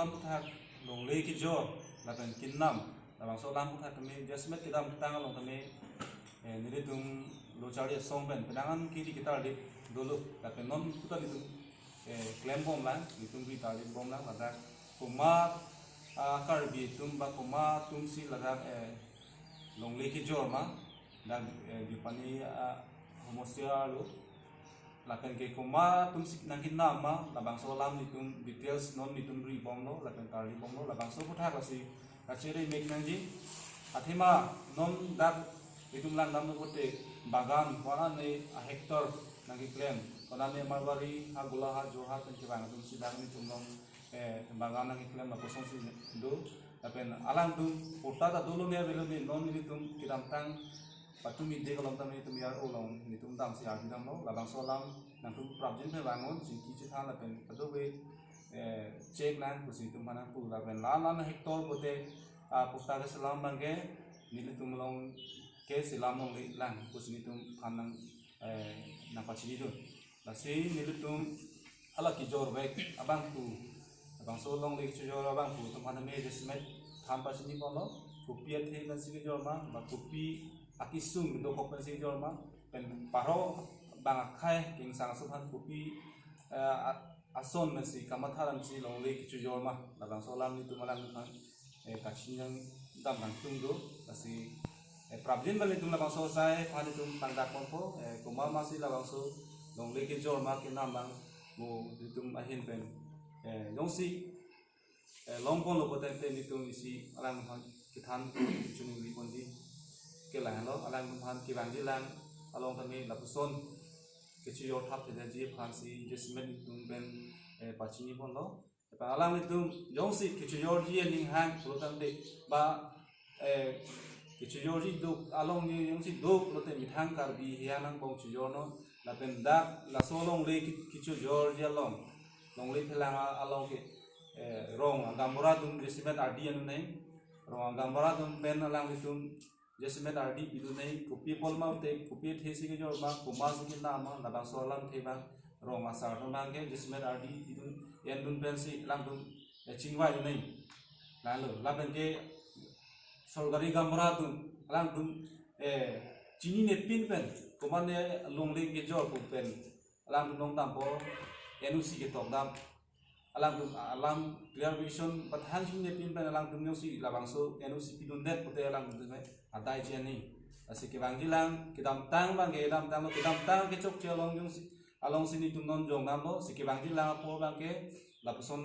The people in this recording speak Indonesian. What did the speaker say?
lam puthak long le ki jo la ben kin nam la bang so lam puthak kami jasmet kidam tang long kami nili tum lo chari song ben pedangan kiri kita di dulu la ben non puta di tum claim bom lang di tum bi tali bom lang la dak kuma karbi tum ba kuma tum si la dak long le ki jo ma dan di pani homosia lo lakan ke kuma tum sik nangkin nama labang so lam nitum details non nitum ri bom lo lakan tari bom lo labang so putha kasi kacere make nanji athima non dak nitum lang nam bote bagan wana ne a hector nangi claim wana ne marwari ha gula ha joha kan ke bang tum sidang nitum long bagan nangi claim na posong si do lakan alang tum porta da dulu ne velo ne non nitum kiram tang patumi de kolom tamni tum yar olong nitum dam si agi dam lo labang solam nang tum prabjin pe bangun jingki chitha la pen adobe check nan kusi tum mana pu la pen la la hector bote pusta ke salam bangke nili tum long ke silam long lang kusi tum phanang na pachini do la sei nili tum ala ki jor bek abang pu abang solong le ki jor abang pu tum ana me desmet tham pachini kono kupiat he na sigi jor ma ba kupi akisung do ko pensi jorma pen paro bang khai king sang suhan kupi ason nasi kamatharam si longle kichu jorma labang solam ni tumalang kan kachinyang dam nang tungdo kasi prabjin bali tum labang so sai phani tum pangdak pompo kuma masi labang so longle ki jorma ki namang mo tum ahin pen yongsi longpon lo poten ni tum isi alang han kithan chuni li ponji ke lang lo alang phan ki bang ji lang along kami lapuson ke chi yor thap the ji phan si jesmen tum ben pachini bon lo pa alang tum yong si ke chi yor ji ning hang pro tam de ba ke chi yor ji do along ni yong si do lo te mithang kar bi hianang bong chi yor no la pen da la so long le ki chi yor ji long long le phelang along ke rong gamora tum jesmen adi anu nei rong gamora tum ben alang tum jesmet ardi bidu nei kopi polma te kopi thesi ke jor ma kuma siki nama labang solam the bang rong asar no mangge jesmet ardi bidu endun pensi lang dum chingwa nei lalu laben ke solgari gamra dum lang dum chini ne pin pen kuma ne longle ke jor pu pen lang dum tampo enusi ke tok dam alang dum alam clear vision pathan sing ne pin pen alang dum yosi labang so enusi pidun net pote alang dum adai jeni asik bang jilang kidam tang bang ke dam tang kidam tang ke chok chelong yung along sini tum non jong nam lo sik bang jilang po bang ke lapuson